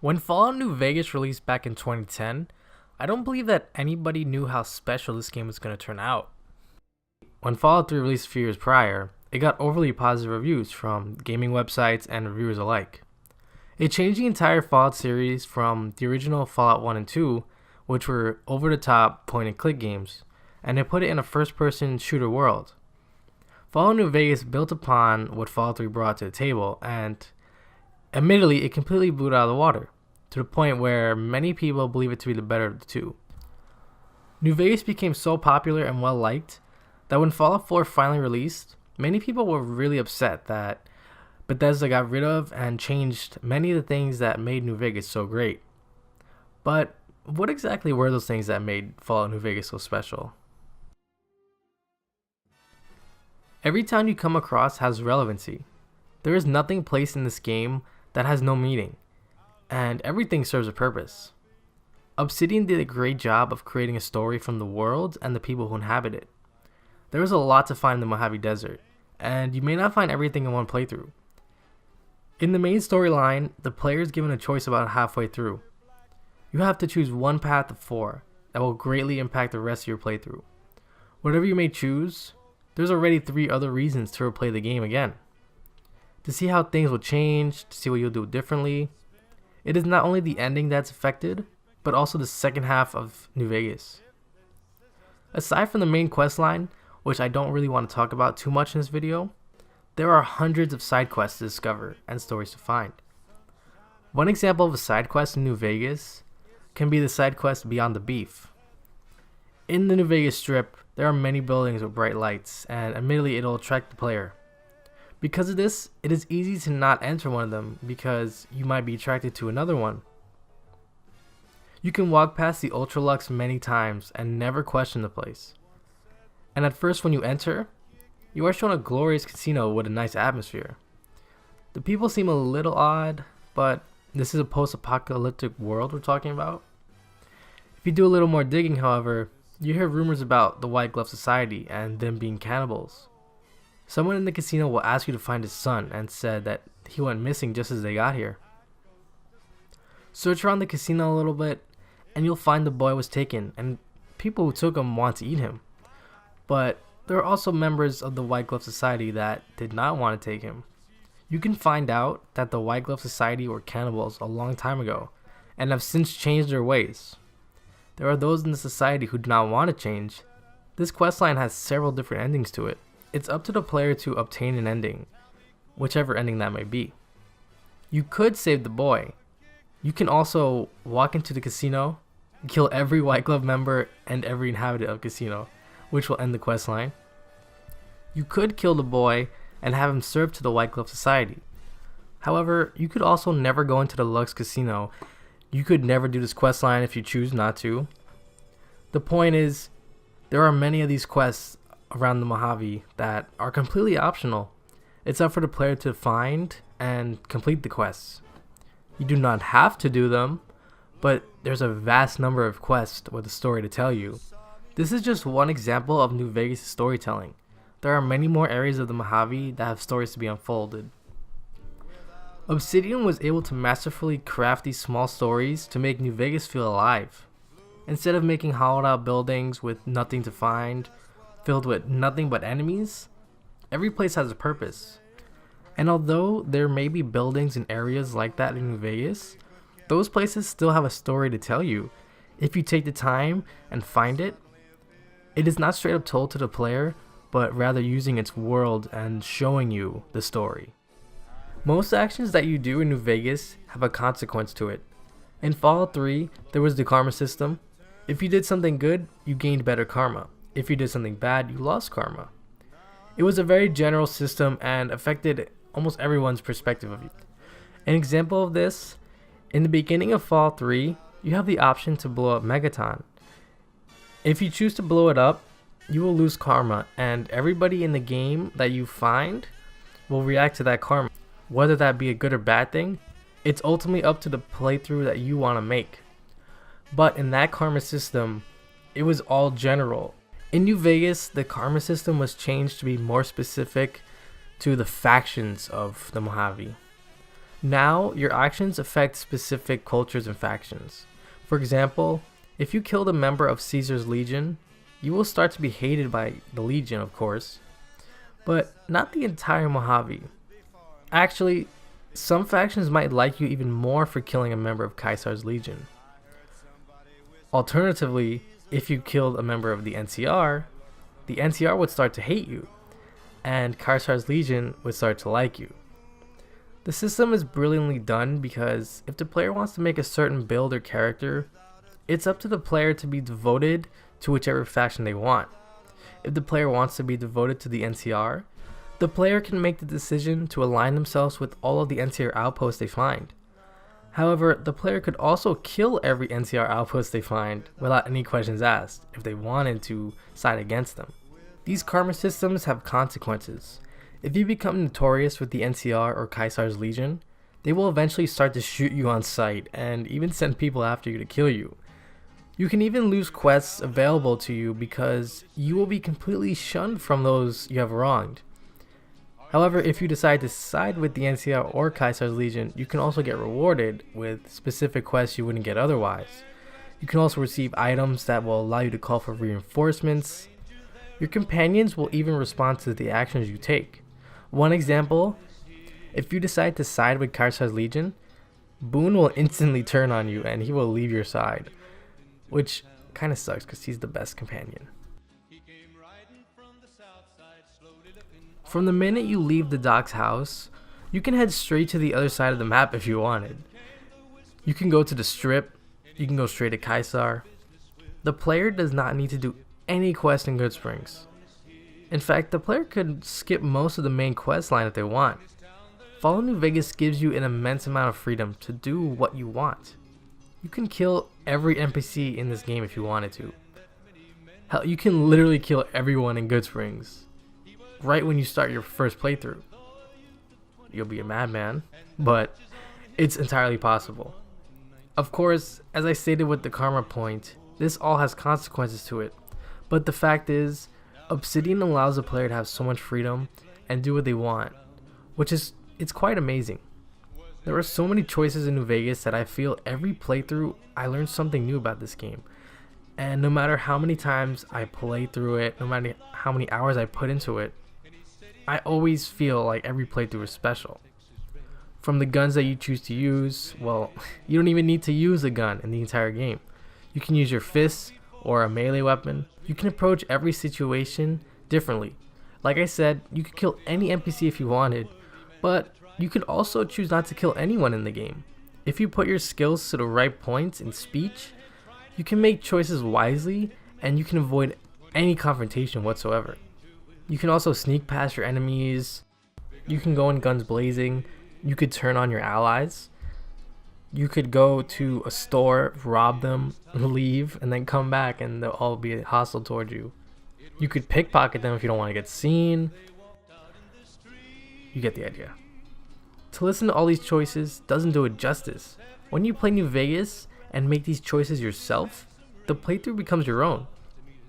When Fallout New Vegas released back in 2010, I don't believe that anybody knew how special this game was going to turn out. When Fallout 3 released a few years prior, it got overly positive reviews from gaming websites and reviewers alike. It changed the entire Fallout series from the original Fallout 1 and 2, which were over-the-top point-and-click games, and it put it in a first-person shooter world. Fallout New Vegas built upon what Fallout 3 brought to the table, and admittedly, it completely blew it out of the water, to the point where many people believe it to be the better of the two. New Vegas became so popular and well liked that when Fallout 4 finally released, many people were really upset that Bethesda got rid of and changed many of the things that made New Vegas so great. But what exactly were those things that made Fallout New Vegas so special? Every town you come across has relevancy. There is nothing placed in this game that has no meaning, and everything serves a purpose. Obsidian did a great job of creating a story from the world and the people who inhabit it. There is a lot to find in the Mojave Desert, and you may not find everything in one playthrough. In the main storyline, the player is given a choice about halfway through. You have to choose one path of 4 that will greatly impact the rest of your playthrough. Whatever you may choose, there's already 3 other reasons to replay the game again. To see how things will change, to see what you'll do differently. It is not only the ending that's affected, but also the second half of New Vegas. Aside from the main quest line, which I don't really want to talk about too much in this video, there are hundreds of side quests to discover and stories to find. One example of a side quest in New Vegas can be the side quest Beyond the Beef. In the New Vegas Strip, there are many buildings with bright lights, and admittedly it'll attract the player. Because of this, it is easy to not enter one of them because you might be attracted to another one. You can walk past the Ultralux many times and never question the place. And at first when you enter, you are shown a glorious casino with a nice atmosphere. The people seem a little odd, but this is a post-apocalyptic world we're talking about. If you do a little more digging, however, you hear rumors about the White Glove Society and them being cannibals. Someone in the casino will ask you to find his son and said that he went missing just as they got here. Search around the casino a little bit and you'll find the boy was taken and people who took him want to eat him. But there are also members of the White Glove Society that did not want to take him. You can find out that the White Glove Society were cannibals a long time ago and have since changed their ways. There are those in the society who do not want to change. This questline has several different endings to it. It's up to the player to obtain an ending, whichever ending that may be. You could save the boy. You can also walk into the casino, kill every White Glove member and every inhabitant of casino, which will end the questline. You could kill the boy and have him served to the White Glove Society. However, you could also never go into the Lux Casino. You could never do this questline if you choose not to. The point is, there are many of these quests around the Mojave that are completely optional. It's up for the player to find and complete the quests. You do not have to do them, but there's a vast number of quests with a story to tell you. This is just one example of New Vegas' storytelling. There are many more areas of the Mojave that have stories to be unfolded. Obsidian was able to masterfully craft these small stories to make New Vegas feel alive. Instead of making hollowed out buildings with nothing to find, filled with nothing but enemies, every place has a purpose. And although there may be buildings and areas like that in New Vegas, those places still have a story to tell you. If you take the time and find it, it is not straight up told to the player, but rather using its world and showing you the story. Most actions that you do in New Vegas have a consequence to it. In Fallout 3, there was the karma system. If you did something good, you gained better karma. If you did something bad, you lost karma. It was a very general system and affected almost everyone's perspective of you. An example of this, in the beginning of Fallout 3, you have the option to blow up Megaton. If you choose to blow it up, you will lose karma, and everybody in the game that you find will react to that karma. Whether that be a good or bad thing, it's ultimately up to the playthrough that you want to make. But in that karma system, it was all general. In New Vegas, the karma system was changed to be more specific to the factions of the Mojave. Now, your actions affect specific cultures and factions. For example, if you killed a member of Caesar's Legion, you will start to be hated by the Legion, of course, but not the entire Mojave. Actually, some factions might like you even more for killing a member of Caesar's Legion. Alternatively, if you killed a member of the NCR would start to hate you, and Caesar's Legion would start to like you. The system is brilliantly done because if the player wants to make a certain build or character, it's up to the player to be devoted to whichever faction they want. If the player wants to be devoted to the NCR, the player can make the decision to align themselves with all of the NCR outposts they find. However, the player could also kill every NCR outpost they find without any questions asked if they wanted to side against them. These karma systems have consequences. If you become notorious with the NCR or Caesar's Legion, they will eventually start to shoot you on sight and even send people after you to kill you. You can even lose quests available to you because you will be completely shunned from those you have wronged. However, if you decide to side with the NCR or Caesar's Legion, you can also get rewarded with specific quests you wouldn't get otherwise. You can also receive items that will allow you to call for reinforcements. Your companions will even respond to the actions you take. One example, if you decide to side with Caesar's Legion, Boone will instantly turn on you and he will leave your side, which kind of sucks because he's the best companion. From the minute you leave the Doc's house, you can head straight to the other side of the map if you wanted. You can go to the Strip, you can go straight to Caesar. The player does not need to do any quest in Goodsprings. In fact, the player could skip most of the main quest line if they want. Fallout New Vegas gives you an immense amount of freedom to do what you want. You can kill every NPC in this game if you wanted to. Hell, you can literally kill everyone in Goodsprings right when you start your first playthrough. You'll be a madman, but it's entirely possible. Of course, as I stated with the karma point, this all has consequences to it, but the fact is, Obsidian allows the player to have so much freedom and do what they want, it's quite amazing. There are so many choices in New Vegas that I feel every playthrough I learn something new about this game. And no matter how many times I play through it, no matter how many hours I put into it, I always feel like every playthrough is special. From the guns that you choose to use, well, you don't even need to use a gun in the entire game. You can use your fists or a melee weapon. You can approach every situation differently. Like I said, you could kill any NPC if you wanted, but you could also choose not to kill anyone in the game. If you put your skills to the right points in speech, you can make choices wisely and you can avoid any confrontation whatsoever. You can also sneak past your enemies, you can go in guns blazing, you could turn on your allies, you could go to a store, rob them, leave, and then come back and they'll all be hostile towards you. You could pickpocket them if you don't want to get seen. You get the idea. To listen to all these choices doesn't do it justice. When you play New Vegas and make these choices yourself, the playthrough becomes your own.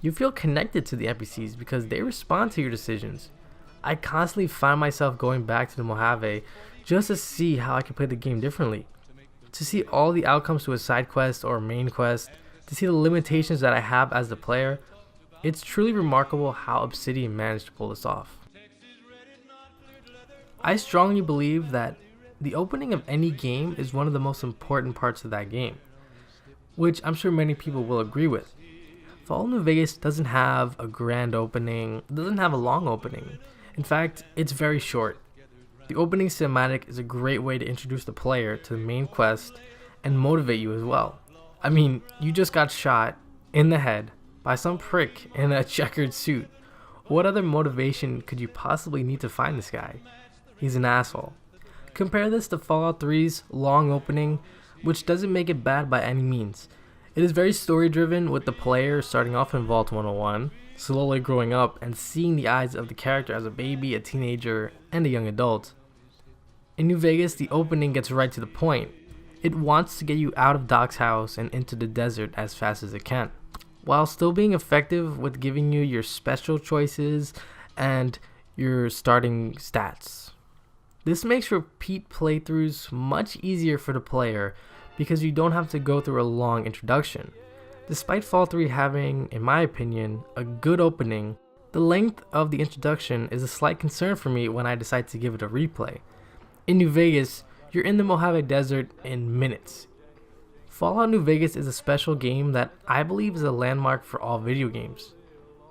You feel connected to the NPCs because they respond to your decisions. I constantly find myself going back to the Mojave just to see how I can play the game differently. To see all the outcomes to a side quest or main quest, to see the limitations that I have as the player, it's truly remarkable how Obsidian managed to pull this off. I strongly believe that the opening of any game is one of the most important parts of that game, which I'm sure many people will agree with. Fallout New Vegas doesn't have a grand opening, it doesn't have a long opening. In fact, it's very short. The opening cinematic is a great way to introduce the player to the main quest and motivate you as well. I mean, you just got shot in the head by some prick in a checkered suit. What other motivation could you possibly need to find this guy? He's an asshole. Compare this to Fallout 3's long opening, which doesn't make it bad by any means. It is very story driven, with the player starting off in Vault 101, slowly growing up and seeing the eyes of the character as a baby, a teenager, and a young adult. In New Vegas, the opening gets right to the point. It wants to get you out of Doc's house and into the desert as fast as it can, while still being effective with giving you your special choices and your starting stats. This makes repeat playthroughs much easier for the player because you don't have to go through a long introduction. Despite Fallout 3 having, in my opinion, a good opening, the length of the introduction is a slight concern for me when I decide to give it a replay. In New Vegas, you're in the Mojave Desert in minutes. Fallout New Vegas is a special game that I believe is a landmark for all video games.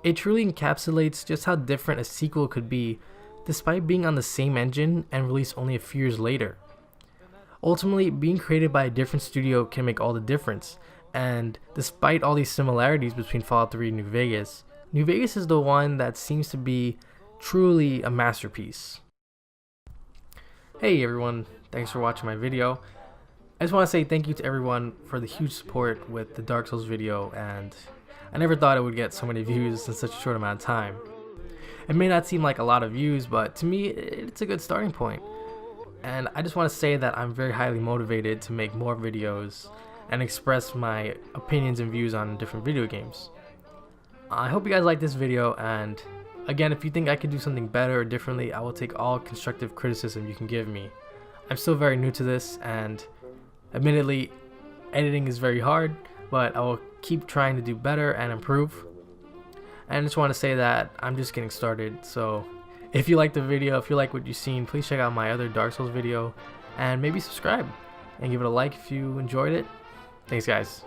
It truly encapsulates just how different a sequel could be despite being on the same engine and released only a few years later. Ultimately, being created by a different studio can make all the difference, and despite all these similarities between Fallout 3 and New Vegas is the one that seems to be truly a masterpiece. Hey everyone, thanks for watching my video. I just want to say thank you to everyone for the huge support with the Dark Souls video, and I never thought it would get so many views in such a short amount of time. It may not seem like a lot of views, but to me it's a good starting point. And I just want to say that I'm very highly motivated to make more videos and express my opinions and views on different video games. I hope you guys like this video, and again, if you think I could do something better or differently, I will take all constructive criticism you can give me. I'm still very new to this, and admittedly, editing is very hard, but I will keep trying to do better and improve. And I just want to say that I'm just getting started, so if you like the video, if you like what you've seen, please check out my other Dark Souls video, and maybe subscribe, and give it a like if you enjoyed it. Thanks guys.